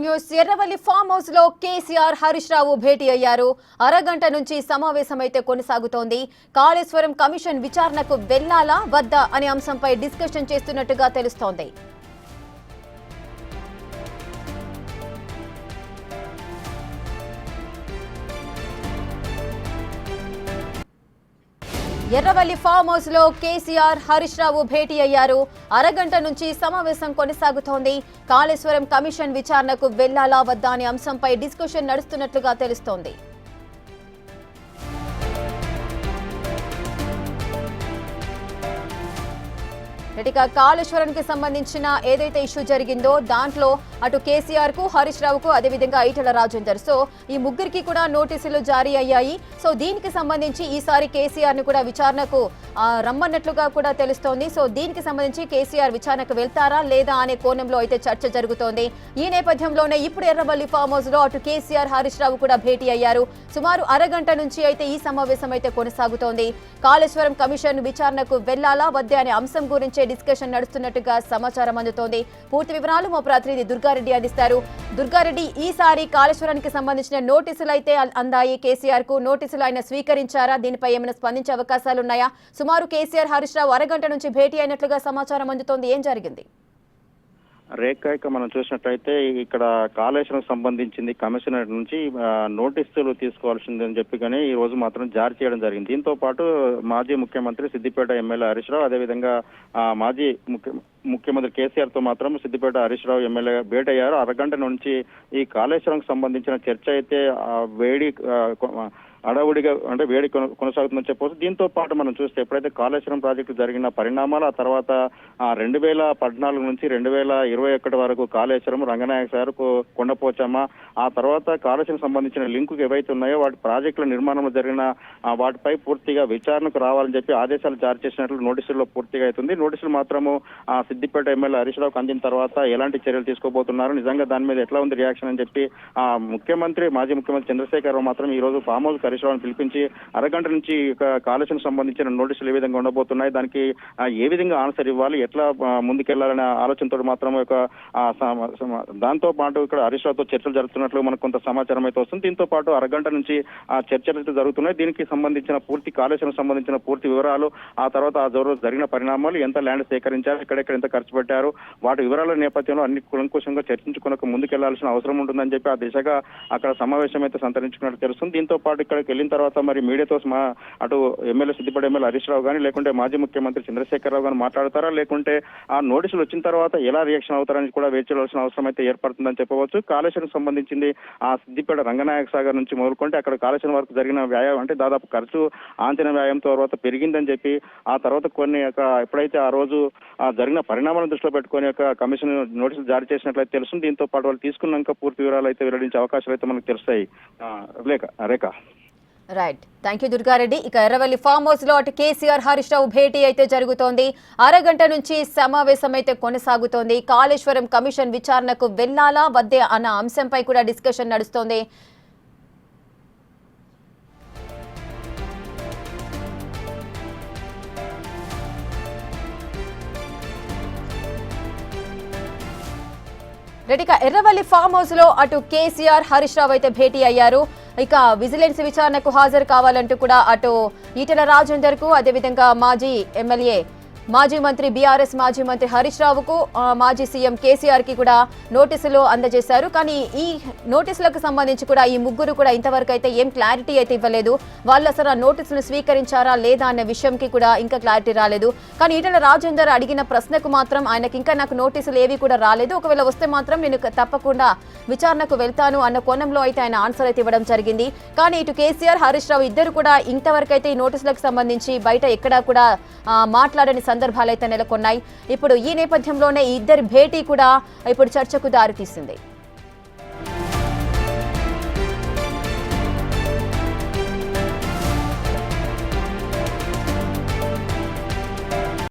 News. Erravalli farm house లో కేసీఆర్ హరీష్ రావు భేటీ అయ్యారు. అరగంట నుంచి సమావేశం అయితే కొనసాగుతోంది. కాళేశ్వరం కమిషన్ విచారణకు వెళ్లాలా వద్దా అనే అంశంపై డిస్కషన్ చేస్తున్నట్టుగా తెలుస్తోంది. ఎర్రవల్లి ఫామ్ హౌస్ లో కేసీఆర్ హరీష్ రావు భేటీ అయ్యారు. అరగంట నుంచి సమావేశం కొనసాగుతోంది. కాళేశ్వరం కమిషన్ విచారణకు వెళ్లాలా వద్దా అనే అంశంపై డిస్కషన్ నడుస్తున్నట్లుగా తెలుస్తోంది. ఇక కాళేశ్వరానికి సంబంధించిన ఏదైతే ఇష్యూ జరిగిందో దాంట్లో అటు కేసీఆర్ కు హరీష్ రావుకు అదేవిధంగా ఈటెల రాజేందర్ ఈ ముగ్గురికి కూడా నోటీసులు జారీ అయ్యాయి. సో దీనికి సంబంధించి ఈసారి కేసీఆర్ ని కూడా విచారణకు రమ్మన్నట్లుగా కూడా తెలుస్తోంది. సో దీనికి సంబంధించి కేసీఆర్ విచారణకు వెళ్తారా లేదా అనే కోణంలో అయితే చర్చ జరుగుతోంది. ఈ నేపథ్యంలోనే ఇప్పుడు ఎర్రవల్లి ఫామ్ హౌస్ లో అటు కేసీఆర్ హరీష్ రావు కూడా భేటీ అయ్యారు. సుమారు అరగంట నుంచి అయితే ఈ సమావేశం అయితే కొనసాగుతోంది. కాళేశ్వరం కమిషన్ విచారణకు వెళ్లాలా వద్దా అనే అంశం గురించి డిస్కషన్ నడుస్తున్నట్టుగా సమాచారం అందుతోంది. పూర్తి వివరాలు మా ప్రతినిధి దుర్గారెడ్డి అందిస్తారు. దుర్గారెడ్డి, ఈసారి కాళేశ్వరానికి సంబంధించిన నోటీసులు అయితే అందాయి. కేసీఆర్ కు నోటీసులు ఆయన స్వీకరించారా? దీనిపై ఏమైనా స్పందించే అవకాశాలు ఉన్నాయా? సుమారు కేసీఆర్ హరీష్ రావు అరగంట నుంచి భేటీ అయినట్లుగా సమాచారం అందుతోంది. ఏం జరిగింది? రేఖ మనం చూసినట్టయితే ఇక్కడ కాళేశ్వరం సంబంధించింది కమిషనర్ నుంచి నోటీసులు తీసుకోవాల్సిందని చెప్పి కానీ ఈ రోజు మాత్రం జారీ చేయడం జరిగింది. దీంతో పాటు మాజీ ముఖ్యమంత్రి సిద్దిపేట ఎమ్మెల్యే హరీష్ రావు అదేవిధంగా మాజీ ముఖ్యమంత్రి కేసీఆర్ తో మాత్రం సిద్దిపేట హరీష్ రావు ఎమ్మెల్యే భేటీ అయ్యారు. అరగంట నుంచి ఈ కాళేశ్వరం సంబంధించిన చర్చ అయితే వేడి అడవుడిగా అంటే వేడి కొనసాగుతుందని చెప్పవచ్చు. దీంతో పాటు మనం చూస్తే ఎప్పుడైతే కాళేశ్వరం ప్రాజెక్టు జరిగిన పరిణామాలు ఆ తర్వాత 2014 నుంచి 2021 వరకు కాళేశ్వరం, రంగనాయక సార్, కొండపోచమ్మ, ఆ తర్వాత కాళేశ్వరం సంబంధించిన లింకులు ఏవైతే ఉన్నాయో వాటి ప్రాజెక్టుల నిర్మాణంలో జరిగిన వాటిపై పూర్తిగా విచారణకు రావాలని చెప్పి ఆదేశాలు జారీ చేసినట్లు నోటీసుల్లో పూర్తిగా అవుతుంది. నోటీసులు మాత్రము సిద్దిపేట ఎమ్మెల్యే హరీష్ రావుకు అందిన తర్వాత ఎలాంటి చర్యలు తీసుకోబోతున్నారు, నిజంగా దాని మీద ఎట్లా ఉంది రియాక్షన్ అని చెప్పి మాజీ ముఖ్యమంత్రి చంద్రశేఖర్ రావు మాత్రం ఈ రోజు ఫామ్ హౌస్ హరీష్ రావును పిలిపించి అరగంట నుంచి కాళేశ్వరం సంబంధించిన నోటీసులు ఏ విధంగా ఉండబోతున్నాయి, దానికి ఏ విధంగా ఆన్సర్ ఇవ్వాలి, ఎట్లా ముందుకెళ్లాలనే ఆలోచనతో మాత్రం దాంతో పాటు ఇక్కడ హరీష్ రావుతో చర్చలు జరుగుతున్నట్లు మనకు కొంత సమాచారం అయితే వస్తుంది. దీంతో పాటు అరగంట నుంచి చర్చలు అయితే జరుగుతున్నాయి. దీనికి సంబంధించిన పూర్తి కాళేశ్వరం సంబంధించిన పూర్తి వివరాలు, ఆ తర్వాత ఆ జరిగిన పరిణామాలు, ఎంత ల్యాండ్ సేకరించారు, ఎక్కడెక్కడ ఎంత ఖర్చు పెట్టారు, వాటి వివరాల నేపథ్యంలో అన్ని కులంకుశంగా చర్చించుకునక ముందుకెళ్లాల్సిన అవసరం ఉంటుందని చెప్పి ఆ దిశగా అక్కడ సమావేశం అయితే సంతరించుకున్నట్టు తెలుస్తుంది. దీంతో పాటు ఇక్కడికి వెళ్ళిన తర్వాత మరి మీడియాతో అటు ఎమ్మెల్యే సిద్దిపేట ఎమ్మెల్యే హరీష్ రావు కానీ లేకుంటే మాజీ ముఖ్యమంత్రి చంద్రశేఖర్ రావు కానీ మాట్లాడతారా, లేకుంటే ఆ నోటీసులు వచ్చిన తర్వాత ఎలా రియాక్షన్ అవుతారని కూడా వేచి చూడాల్సిన అవసరం అయితే ఏర్పడుతుందని చెప్పవచ్చు. కాళేశ్వరం సంబంధించింది ఆ సిద్దిపేట రంగనాయక సాగర్ నుంచి మొదలుకుంటే అక్కడ కాళేశ్వరం వరకు జరిగిన వ్యాయామం అంటే దాదాపు ఖర్చు అంచనా వ్యాయామం తర్వాత పెరిగిందని చెప్పి ఆ తర్వాత కొన్ని ఎప్పుడైతే ఆ రోజు జరిగిన పరిణామాలను దృష్టిలో పెట్టుకుని కమిషన్ నోటీసులు జారీ చేసినట్లయితే తెలుస్తుంది. దీంతో పాటు వాళ్ళు తీసుకున్నాక పూర్తి వివరాలు అయితే వెల్లడించే అవకాశాలు అయితే మనకు తెలుస్తాయి. Rekha. Right, thank you Durga Reddy. ఇక ఎర్రవల్లి ఫామ్ హౌస్ లో అటు కేసీఆర్ హరీష్ రావు భేటీ అయితే జరుగుతోంది. అరగంట నుంచి సమావేశం అయితే కొనసాగుతోంది. కాళేశ్వరం కమిషన్ విచారణకు వెళ్లాలా వద్దే అన్న అంశంపై కూడా డిస్కషన్ నడుస్తోంది. ఇక ఎర్రవల్లి ఫామ్ హౌస్ లో అటు కేసీఆర్ హరీష్ రావు అయితే భేటీ అయ్యారు. ఇక విజిలెన్స్ విచారణకు హాజరు కావాలంటూ కూడా అటు ఈటెల రాజేందర్ కు అదేవిధంగా మాజీ మంత్రి బీఆర్ఎస్ మాజీ మంత్రి హరీష్ రావుకు మాజీ సీఎం కేసీఆర్ కి కూడా నోటీసులు అందజేశారు. కానీ ఈ నోటీసులకు సంబంధించి కూడా ఈ ముగ్గురు కూడా ఇంతవరకు అయితే ఏం క్లారిటీ అయితే ఇవ్వలేదు. వాళ్ళు అసలు ఆ నోటీసులు స్వీకరించారా లేదా అనే విషయంకి కూడా ఇంకా క్లారిటీ రాలేదు. కానీ ఈటెల రాజేందర్ అడిగిన ప్రశ్నకు మాత్రం ఆయనకి ఇంకా నాకు నోటీసులు ఏవి కూడా రాలేదు, ఒకవేళ వస్తే మాత్రం నేను తప్పకుండా విచారణకు వెళ్తాను అన్న కోణంలో అయితే ఆయన ఆన్సర్ అయితే ఇవ్వడం జరిగింది. కానీ ఇటు కేసీఆర్ హరీష్ రావు ఇద్దరు కూడా ఇంతవరకు అయితే ఈ నోటీసులకు సంబంధించి బయట ఎక్కడా కూడా మాట్లాడని సందర్భాలు అయితే నెలకొన్నాయి. ఇప్పుడు ఈ నేపథ్యంలోనే ఈ ఇద్దరి భేటీ కూడా ఇప్పుడు చర్చకు దారితీసింది.